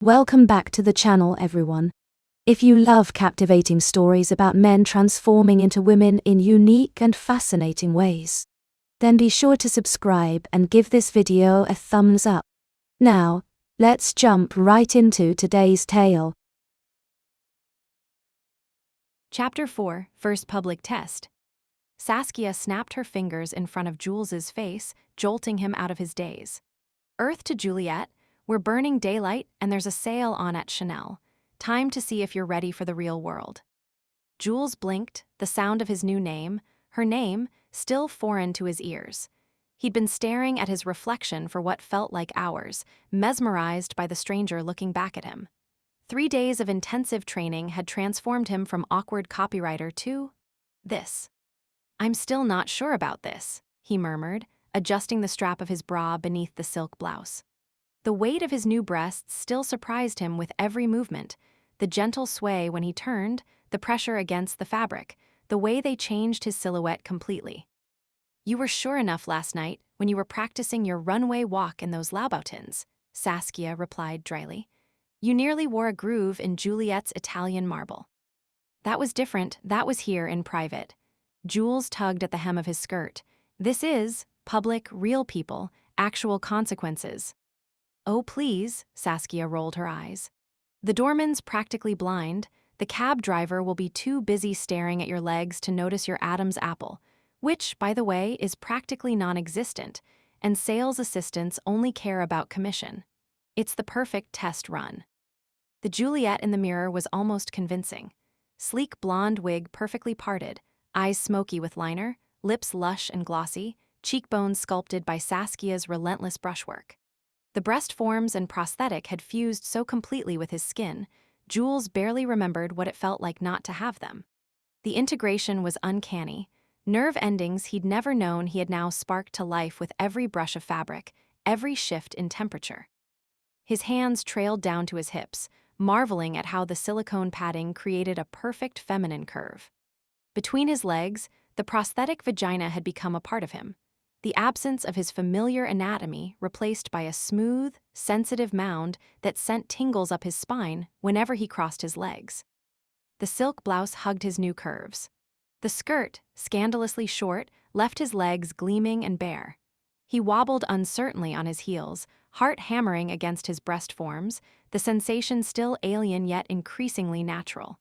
Welcome back to the channel, everyone. If you love captivating stories about men transforming into women in unique and fascinating ways, then be sure to subscribe and give this video a thumbs up. Now, let's jump right into today's tale. Chapter 4, First Public Test. Saskia snapped her fingers in front of Jules's face, jolting him out of his daze. Earth to Juliet, we're burning daylight and there's a sale on at Chanel. Time to see if you're ready for the real world. Jules blinked, the sound of his new name, her name, still foreign to his ears. He'd been staring at his reflection for what felt like hours, mesmerized by the stranger looking back at him. 3 days of intensive training had transformed him from awkward copywriter to this. "I'm still not sure about this," he murmured, adjusting the strap of his bra beneath the silk blouse. The weight of his new breasts still surprised him with every movement, the gentle sway when he turned, the pressure against the fabric, the way they changed his silhouette completely. "You were sure enough last night when you were practicing your runway walk in those Louboutins," Saskia replied dryly. "You nearly wore a groove in Juliet's Italian marble." "That was different, that was here in private." Jules tugged at the hem of his skirt. "This is public, real people, actual consequences." "Oh, please," Saskia rolled her eyes. "The doorman's practically blind. The cab driver will be too busy staring at your legs to notice your Adam's apple, which, by the way, is practically non-existent, and sales assistants only care about commission. It's the perfect test run." The Juliet in the mirror was almost convincing. Sleek blonde wig perfectly parted, eyes smoky with liner, lips lush and glossy, cheekbones sculpted by Saskia's relentless brushwork. The breast forms and prosthetic had fused so completely with his skin, Jules barely remembered what it felt like not to have them. The integration was uncanny. Nerve endings he'd never known he had now sparked to life with every brush of fabric, every shift in temperature. His hands trailed down to his hips, marveling at how the silicone padding created a perfect feminine curve. Between his legs, the prosthetic vagina had become a part of him, the absence of his familiar anatomy replaced by a smooth, sensitive mound that sent tingles up his spine whenever he crossed his legs. The silk blouse hugged his new curves. The skirt, scandalously short, left his legs gleaming and bare. He wobbled uncertainly on his heels, heart hammering against his breast forms, the sensation still alien yet increasingly natural.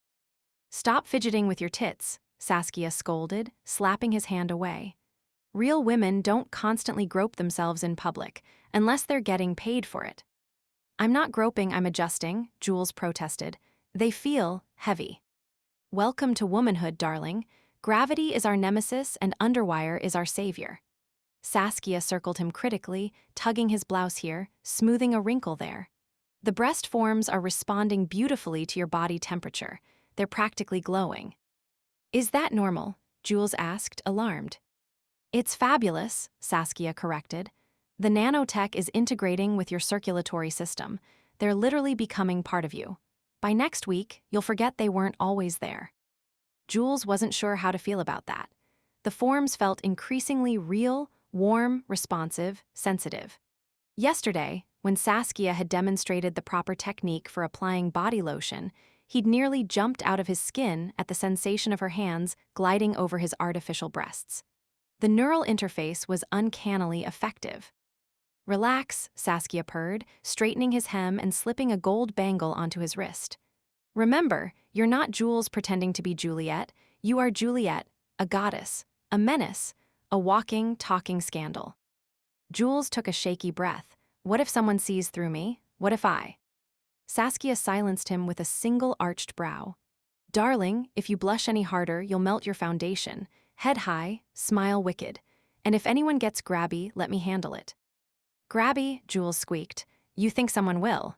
"Stop fidgeting with your tits," Saskia scolded, slapping his hand away. "Real women don't constantly grope themselves in public, unless they're getting paid for it." "I'm not groping, I'm adjusting," Jules protested. "They feel heavy." "Welcome to womanhood, darling. Gravity is our nemesis and underwire is our savior." Saskia circled him critically, tugging his blouse here, smoothing a wrinkle there. "The breast forms are responding beautifully to your body temperature. They're practically glowing." "Is that normal?" Jules asked, alarmed. "It's fabulous," Saskia corrected. "The nanotech is integrating with your circulatory system. They're literally becoming part of you. By next week, you'll forget they weren't always there." Jules wasn't sure how to feel about that. The forms felt increasingly real, warm, responsive, sensitive. Yesterday, when Saskia had demonstrated the proper technique for applying body lotion, he'd nearly jumped out of his skin at the sensation of her hands gliding over his artificial breasts. The neural interface was uncannily effective. "Relax," Saskia purred, straightening his hem and slipping a gold bangle onto his wrist. "Remember, you're not Jules pretending to be Juliet. You are Juliet, a goddess, a menace, a walking, talking scandal." Jules took a shaky breath. "What if someone sees through me? What if I?" Saskia silenced him with a single arched brow. "Darling, if you blush any harder, you'll melt your foundation. Head high, smile wicked. And if anyone gets grabby, let me handle it." "Grabby," Jules squeaked. "You think someone will?"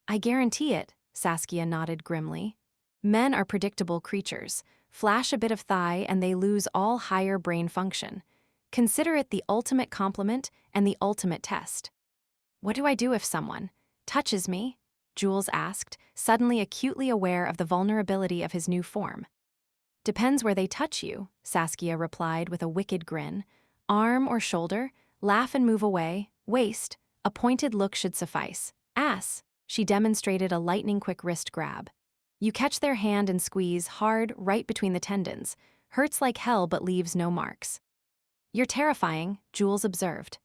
"I guarantee it," Saskia nodded grimly. "Men are predictable creatures. Flash a bit of thigh and they lose all higher brain function. Consider it the ultimate compliment and the ultimate test." "What do I do if someone touches me?" Jules asked, suddenly acutely aware of the vulnerability of his new form. "Depends where they touch you," Saskia replied with a wicked grin. "Arm or shoulder, laugh and move away. Waist, a pointed look should suffice. Ass, She demonstrated a lightning-quick wrist grab. You catch their hand and squeeze hard right between the tendons. Hurts like hell but leaves no marks. You're terrifying, Jules observed.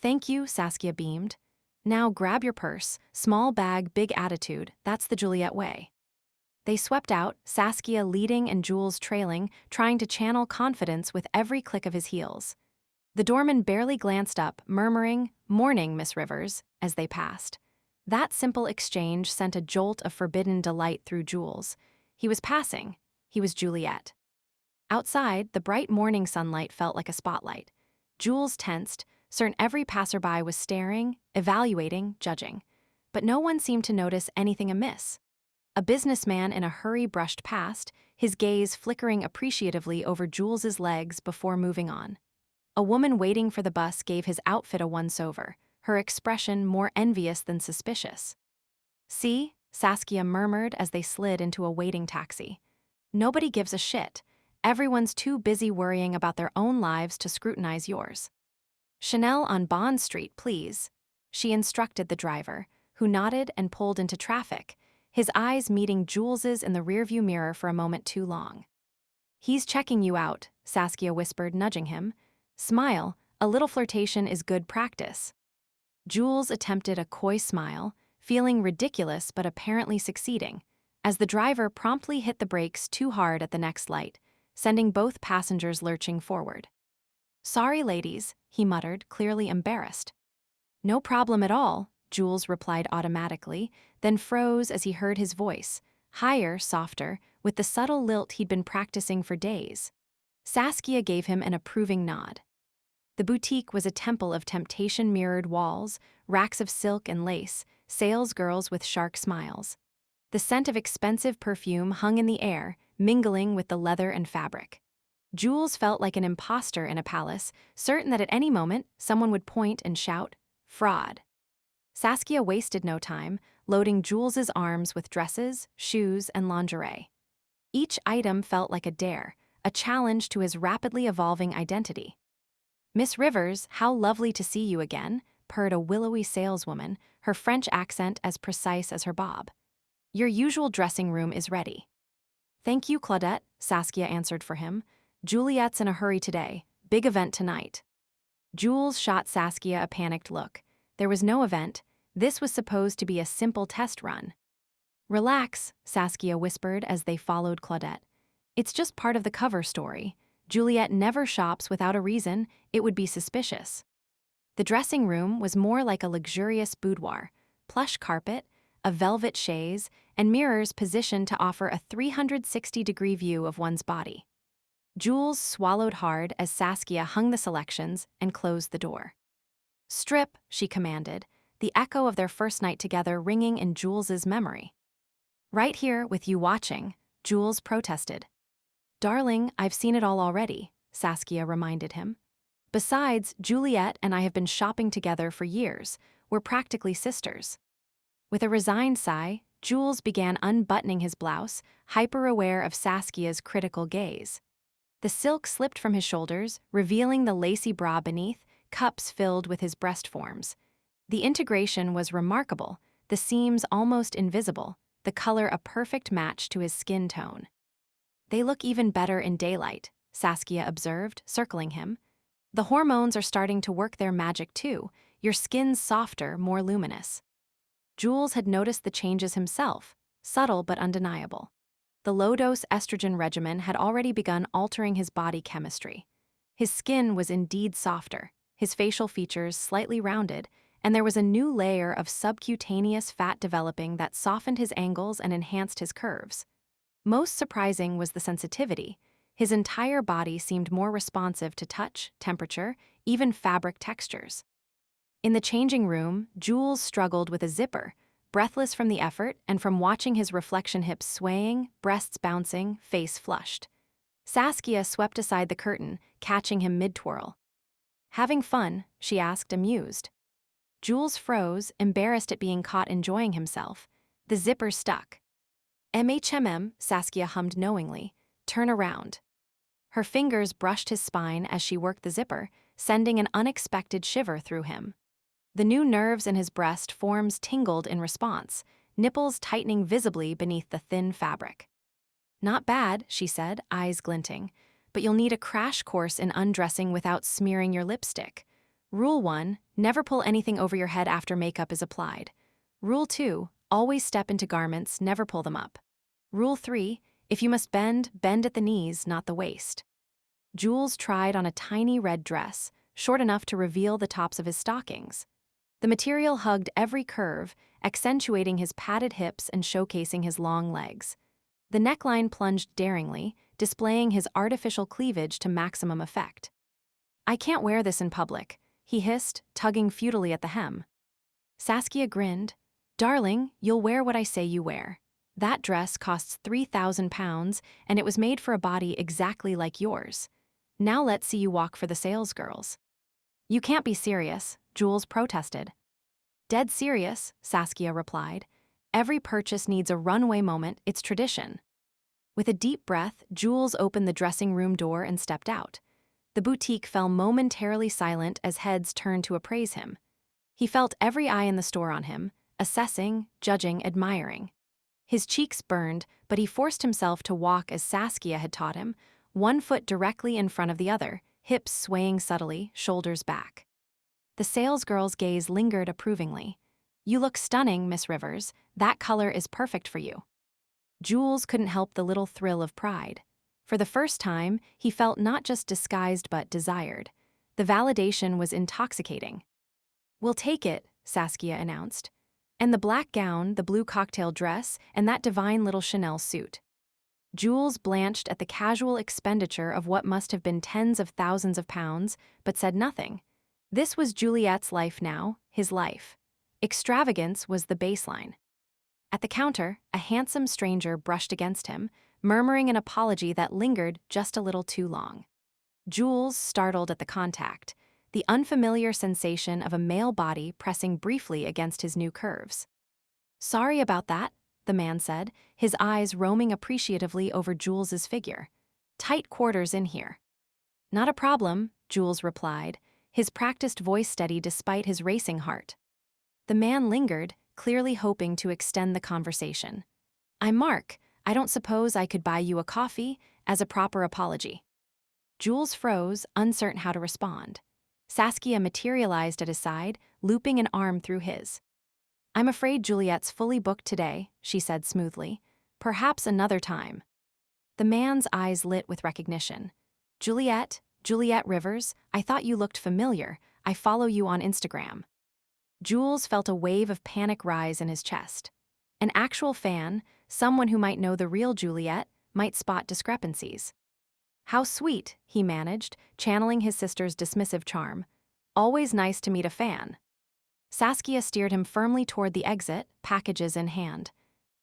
Thank you, Saskia beamed. Now grab your purse. Small bag, big attitude. That's the Juliet way. They swept out, Saskia leading and Jules trailing, trying to channel confidence with every click of his heels. The doorman barely glanced up, murmuring, "Morning, Miss Rivers," as they passed. That simple exchange sent a jolt of forbidden delight through Jules. He was passing. He was Juliet. Outside, the bright morning sunlight felt like a spotlight. Jules tensed, certain every passerby was staring, evaluating, judging. But no one seemed to notice anything amiss. A businessman in a hurry brushed past, his gaze flickering appreciatively over Jules's legs before moving on. A woman waiting for the bus gave his outfit a once-over, her expression more envious than suspicious. "See?" Saskia murmured as they slid into a waiting taxi. "Nobody gives a shit. Everyone's too busy worrying about their own lives to scrutinize yours." "Chanel on Bond Street, please," she instructed the driver, who nodded and pulled into traffic, his eyes meeting Jules's in the rearview mirror for a moment too long. "He's checking you out," Saskia whispered, nudging him. "Smile, a little flirtation is good practice." Jules attempted a coy smile, feeling ridiculous but apparently succeeding, as the driver promptly hit the brakes too hard at the next light, sending both passengers lurching forward. "Sorry, ladies," he muttered, clearly embarrassed. "No problem at all," Jules replied automatically, then froze as he heard his voice, higher, softer, with the subtle lilt he'd been practicing for days. Saskia gave him an approving nod. The boutique was a temple of temptation-mirrored walls, racks of silk and lace, salesgirls with shark smiles. The scent of expensive perfume hung in the air, mingling with the leather and fabric. Jules felt like an imposter in a palace, certain that at any moment someone would point and shout, "Fraud." Saskia wasted no time, loading Jules's arms with dresses, shoes, and lingerie. Each item felt like a dare, a challenge to his rapidly evolving identity. "Miss Rivers, how lovely to see you again," purred a willowy saleswoman, her French accent as precise as her bob. "Your usual dressing room is ready." "Thank you, Claudette," Saskia answered for him. "Juliet's in a hurry today. Big event tonight." Jules shot Saskia a panicked look. There was no event. This was supposed to be a simple test run. "Relax," Saskia whispered as they followed Claudette. "It's just part of the cover story. Juliet never shops without a reason. It would be suspicious." The dressing room was more like a luxurious boudoir, plush carpet, a velvet chaise, and mirrors positioned to offer a 360-degree view of one's body. Jules swallowed hard as Saskia hung the selections and closed the door. "Strip," she commanded, the echo of their first night together ringing in Jules's memory. "Right here with you watching," Jules protested. "Darling, I've seen it all already," Saskia reminded him. "Besides, Juliet and I have been shopping together for years. We're practically sisters." With a resigned sigh, Jules began unbuttoning his blouse, hyper-aware of Saskia's critical gaze. The silk slipped from his shoulders, revealing the lacy bra beneath, cups filled with his breast forms. The integration was remarkable, the seams almost invisible, the color a perfect match to his skin tone. "They look even better in daylight," Saskia observed, circling him. "The hormones are starting to work their magic too. Your skin's softer, more luminous." Jules had noticed the changes himself, subtle but undeniable. The low-dose estrogen regimen had already begun altering his body chemistry. His skin was indeed softer, his facial features slightly rounded, and there was a new layer of subcutaneous fat developing that softened his angles and enhanced his curves. Most surprising was the sensitivity. His entire body seemed more responsive to touch, temperature, even fabric textures. In the changing room, Jules struggled with a zipper, breathless from the effort and from watching his reflection hips swaying, breasts bouncing, face flushed. Saskia swept aside the curtain, catching him mid-twirl. "Having fun?" she asked, amused. Jules froze, embarrassed at being caught enjoying himself. The zipper stuck. Saskia hummed knowingly. "Turn around." Her fingers brushed his spine as she worked the zipper, sending an unexpected shiver through him. The new nerves in his breast forms tingled in response, nipples tightening visibly beneath the thin fabric. "Not bad," she said, eyes glinting, "but you'll need a crash course in undressing without smearing your lipstick. Rule 1, never pull anything over your head after makeup is applied. Rule 2, always step into garments, never pull them up. Rule 3, if you must bend, bend at the knees, not the waist." Jules tried on a tiny red dress, short enough to reveal the tops of his stockings. The material hugged every curve, accentuating his padded hips and showcasing his long legs. The neckline plunged daringly, displaying his artificial cleavage to maximum effect. "I can't wear this in public," he hissed, tugging futilely at the hem. Saskia grinned. "Darling, you'll wear what I say you wear. That dress costs £3,000, and it was made for a body exactly like yours. Now let's see you walk for the salesgirls." "You can't be serious," Jules protested. "Dead serious," Saskia replied. "Every purchase needs a runway moment, it's tradition." With a deep breath, Jules opened the dressing room door and stepped out. The boutique fell momentarily silent as heads turned to appraise him. He felt every eye in the store on him, assessing, judging, admiring. His cheeks burned, but he forced himself to walk as Saskia had taught him, one foot directly in front of the other, hips swaying subtly, shoulders back. The salesgirl's gaze lingered approvingly. "You look stunning, Miss Rivers. That color is perfect for you." Jules couldn't help the little thrill of pride. For the first time, he felt not just disguised but desired. The validation was intoxicating. "We'll take it," Saskia announced. "And the black gown, the blue cocktail dress, and that divine little Chanel suit." Jules blanched at the casual expenditure of what must have been tens of thousands of pounds, but said nothing. This was Juliet's life now, his life. Extravagance was the baseline. At the counter, a handsome stranger brushed against him, murmuring an apology that lingered just a little too long. Jules startled at the contact, the unfamiliar sensation of a male body pressing briefly against his new curves. "Sorry about that," the man said, his eyes roaming appreciatively over Jules's figure. "Tight quarters in here." "Not a problem," Jules replied, his practiced voice steady despite his racing heart. The man lingered, clearly hoping to extend the conversation. "I'm Mark. I don't suppose I could buy you a coffee, as a proper apology." Jules froze, uncertain how to respond. Saskia materialized at his side, looping an arm through his. "I'm afraid Juliet's fully booked today," she said smoothly. "Perhaps another time." The man's eyes lit with recognition. Juliet Rivers, I thought you looked familiar. I follow you on Instagram." Jules felt a wave of panic rise in his chest. An actual fan, someone who might know the real Juliet, might spot discrepancies. "How sweet," he managed, channeling his sister's dismissive charm. "Always nice to meet a fan." Saskia steered him firmly toward the exit, packages in hand.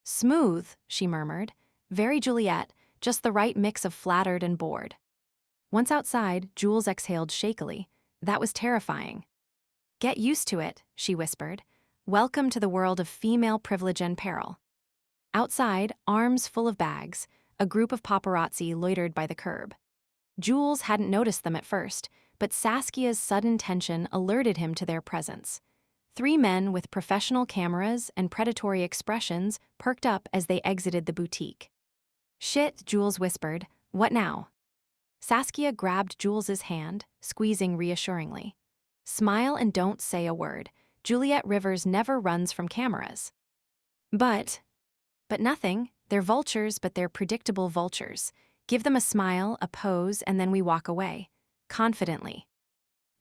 "Smooth," she murmured. "Very Juliet, just the right mix of flattered and bored." Once outside, Jules exhaled shakily. That was terrifying. "Get used to it," she whispered. "Welcome to the world of female privilege and peril." Outside, arms full of bags, a group of paparazzi loitered by the curb. Jules hadn't noticed them at first, but Saskia's sudden tension alerted him to their presence. 3 men with professional cameras and predatory expressions perked up as they exited the boutique. "Shit," Jules whispered. "What now?" Saskia grabbed Jules's hand, squeezing reassuringly. "Smile and don't say a word. Juliet Rivers never runs from cameras." But nothing. They're vultures, but they're predictable vultures. Give them a smile, a pose, and then we walk away. Confidently."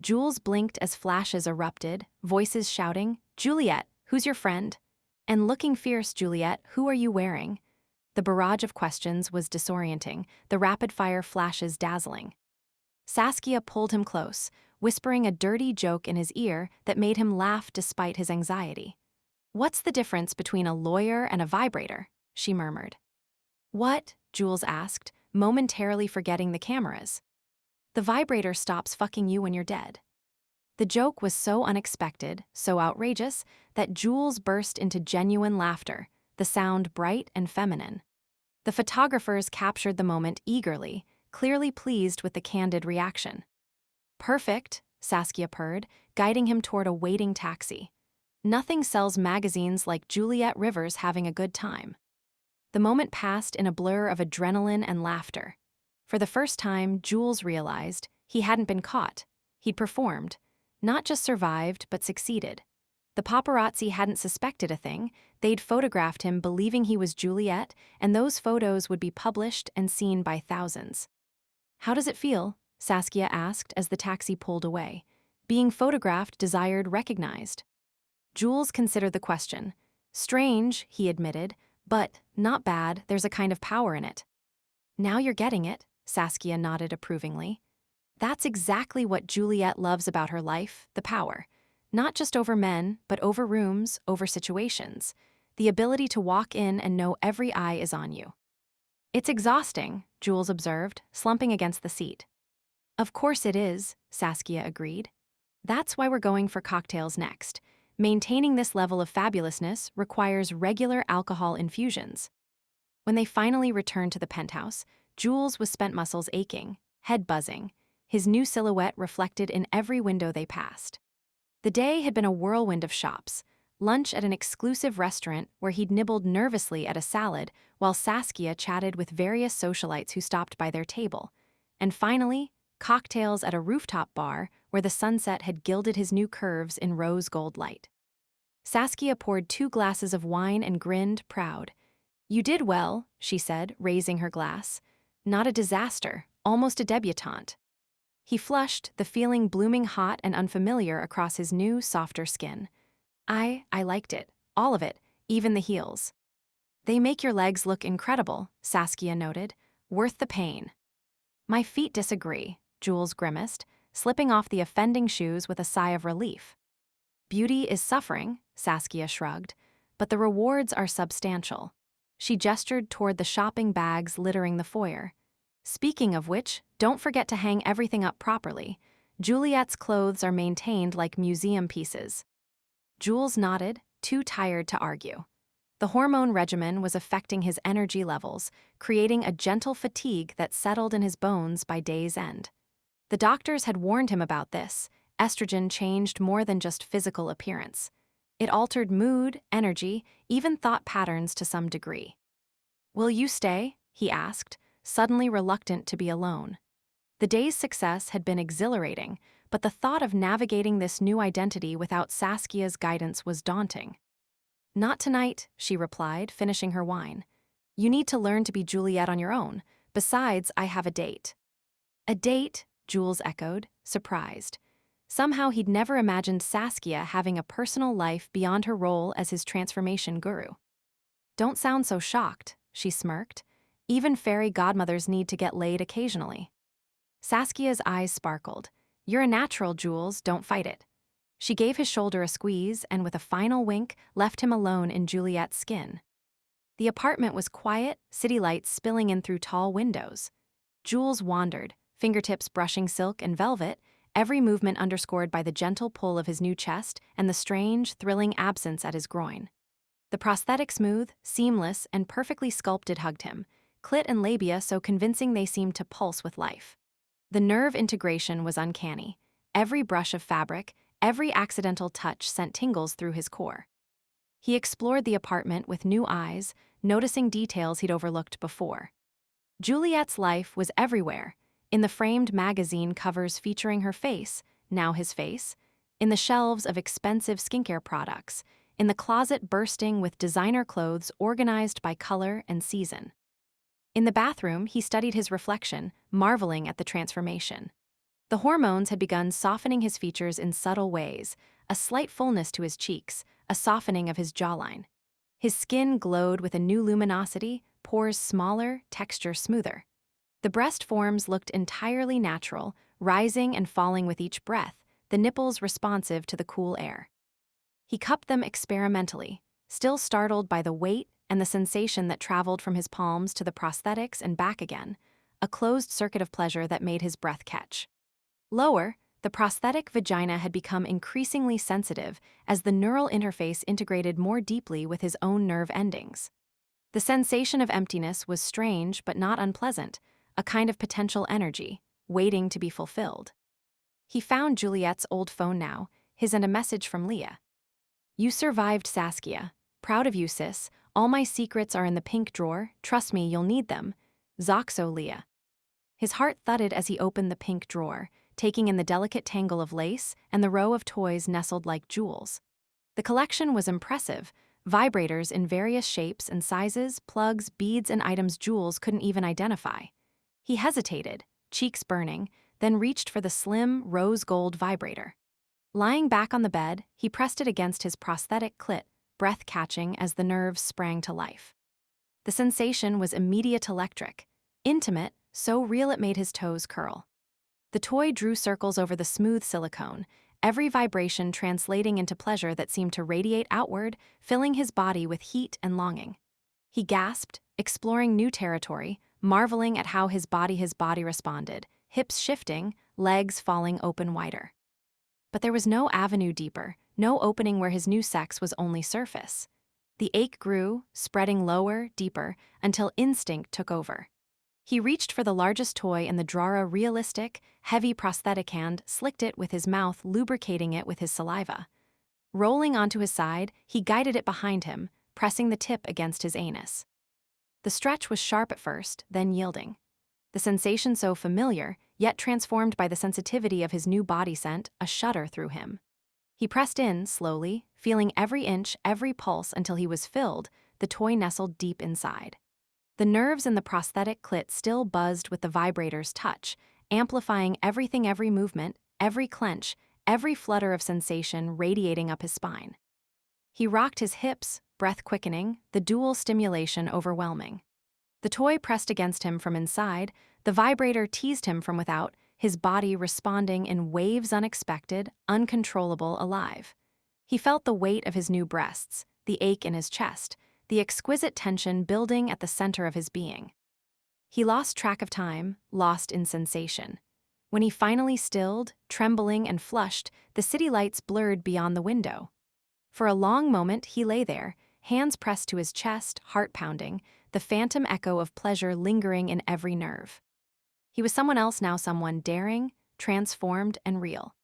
Jules blinked as flashes erupted, voices shouting, "Juliet, who's your friend?" And looking fierce, "Juliet, who are you wearing?" The barrage of questions was disorienting, the rapid-fire flashes dazzling. Saskia pulled him close, whispering a dirty joke in his ear that made him laugh despite his anxiety. "What's the difference between a lawyer and a vibrator?" she murmured. "What?" Jules asked, momentarily forgetting the cameras. "The vibrator stops fucking you when you're dead." The joke was so unexpected, so outrageous, that Jules burst into genuine laughter, the sound bright and feminine. The photographers captured the moment eagerly, clearly pleased with the candid reaction. "Perfect," Saskia purred, guiding him toward a waiting taxi. Nothing sells magazines like Juliet Rivers having a good time. The moment passed in a blur of adrenaline and laughter. For the first time, Jules realized he hadn't been caught. He'd performed. Not just survived, but succeeded. The paparazzi hadn't suspected a thing. They'd photographed him believing he was Juliet, and those photos would be published and seen by thousands. "How does it feel?" Saskia asked as the taxi pulled away. Being photographed, desired, recognized. Jules considered the question. "Strange," he admitted, "but not bad. There's a kind of power in it." "Now you're getting it," Saskia nodded approvingly. That's exactly what Juliet loves about her life, the power. Not just over men, but over rooms, over situations. The ability to walk in and know every eye is on you. "It's exhausting," Jules observed, slumping against the seat. "Of course it is," Saskia agreed. "That's why we're going for cocktails next. Maintaining this level of fabulousness requires regular alcohol infusions." When they finally returned to the penthouse, Jules was spent muscles aching, head buzzing, his new silhouette reflected in every window they passed. The day had been a whirlwind of shops, lunch at an exclusive restaurant where he'd nibbled nervously at a salad while Saskia chatted with various socialites who stopped by their table, and finally, cocktails at a rooftop bar where the sunset had gilded his new curves in rose gold light. Saskia poured 2 glasses of wine and grinned, proud. "You did well," she said, raising her glass. "Not a disaster, almost a debutante." He flushed, the feeling blooming hot and unfamiliar across his new, softer skin. I liked it. All of it, even the heels." "They make your legs look incredible," Saskia noted. "Worth the pain." "My feet disagree," Jules grimaced, slipping off the offending shoes with a sigh of relief. "Beauty is suffering," Saskia shrugged, "but the rewards are substantial." She gestured toward the shopping bags littering the foyer. "Speaking of which, don't forget to hang everything up properly. Juliet's clothes are maintained like museum pieces." Jules nodded, too tired to argue. The hormone regimen was affecting his energy levels, creating a gentle fatigue that settled in his bones by day's end. The doctors had warned him about this. Estrogen changed more than just physical appearance. It altered mood, energy, even thought patterns to some degree. "Will you stay?" he asked, suddenly reluctant to be alone. The day's success had been exhilarating, but the thought of navigating this new identity without Saskia's guidance was daunting. "Not tonight," she replied, finishing her wine. "You need to learn to be Juliet on your own. Besides, I have a date." "A date?" Jules echoed, surprised. Somehow he'd never imagined Saskia having a personal life beyond her role as his transformation guru. "Don't sound so shocked," she smirked. "Even fairy godmothers need to get laid occasionally." Saskia's eyes sparkled. "You're a natural, Jules, don't fight it." She gave his shoulder a squeeze and with a final wink left him alone in Juliet's skin. The apartment was quiet, city lights spilling in through tall windows. Jules wandered, fingertips brushing silk and velvet, every movement underscored by the gentle pull of his new chest and the strange, thrilling absence at his groin. The prosthetic smooth, seamless, and perfectly sculpted hugged him, clit and labia so convincing they seemed to pulse with life. The nerve integration was uncanny. Every brush of fabric, every accidental touch sent tingles through his core. He explored the apartment with new eyes, noticing details he'd overlooked before. Juliet's life was everywhere, in the framed magazine covers featuring her face, now his face, in the shelves of expensive skincare products, in the closet bursting with designer clothes organized by color and season. In the bathroom, he studied his reflection, marveling at the transformation. The hormones had begun softening his features in subtle ways, a slight fullness to his cheeks, a softening of his jawline. His skin glowed with a new luminosity, pores smaller, texture smoother. The breast forms looked entirely natural, rising and falling with each breath, the nipples responsive to the cool air. He cupped them experimentally, still startled by the weight and the sensation that traveled from his palms to the prosthetics and back again, a closed circuit of pleasure that made his breath catch. Lower, the prosthetic vagina had become increasingly sensitive as the neural interface integrated more deeply with his own nerve endings. The sensation of emptiness was strange but not unpleasant, a kind of potential energy, waiting to be fulfilled. He found Juliet's old phone now, his and a message from Leah. "You survived, Saskia. Proud of you, sis. All my secrets are in the pink drawer. Trust me, you'll need them. Zoxo, Leah." His heart thudded as he opened the pink drawer, taking in the delicate tangle of lace and the row of toys nestled like jewels. The collection was impressive. Vibrators in various shapes and sizes, plugs, beads, and items Jules couldn't even identify. He hesitated, cheeks burning, then reached for the slim, rose gold vibrator. Lying back on the bed, he pressed it against his prosthetic clit, breath-catching as the nerves sprang to life. The sensation was immediate, electric, intimate, so real it made his toes curl. The toy drew circles over the smooth silicone, every vibration translating into pleasure that seemed to radiate outward, filling his body with heat and longing. He gasped, exploring new territory, marveling at how his body responded, hips shifting, legs falling open wider. But there was no avenue deeper, no opening where his new sex was only surface. The ache grew, spreading lower, deeper, until instinct took over. He reached for the largest toy in the drawer, a realistic, heavy prosthetic hand, slicked it with his mouth, lubricating it with his saliva. Rolling onto his side, he guided it behind him, pressing the tip against his anus. The stretch was sharp at first, then yielding. The sensation so familiar, yet transformed by the sensitivity of his new body scent, a shudder through him. He pressed in, slowly, feeling every inch, every pulse until he was filled, the toy nestled deep inside. The nerves in the prosthetic clit still buzzed with the vibrator's touch, amplifying everything, every movement, every clench, every flutter of sensation radiating up his spine. He rocked his hips, breath quickening, the dual stimulation overwhelming. The toy pressed against him from inside, the vibrator teased him from without, his body responding in waves, unexpected, uncontrollable, alive. He felt the weight of his new breasts, the ache in his chest, the exquisite tension building at the center of his being. He lost track of time, lost in sensation. When he finally stilled, trembling and flushed, the city lights blurred beyond the window. For a long moment he lay there, hands pressed to his chest, heart pounding, the phantom echo of pleasure lingering in every nerve. He was someone else now, someone daring, transformed, and real.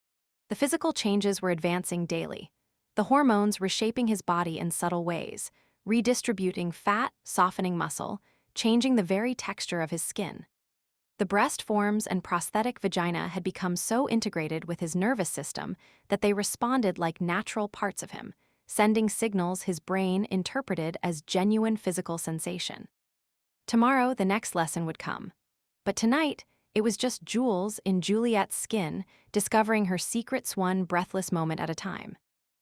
The physical changes were advancing daily, the hormones reshaping his body in subtle ways, redistributing fat, softening muscle, changing the very texture of his skin. The breast forms and prosthetic vagina had become so integrated with his nervous system that they responded like natural parts of him, sending signals his brain interpreted as genuine physical sensation. Tomorrow, the next lesson would come. But tonight, it was just Jules in Juliet's skin, discovering her secrets one breathless moment at a time.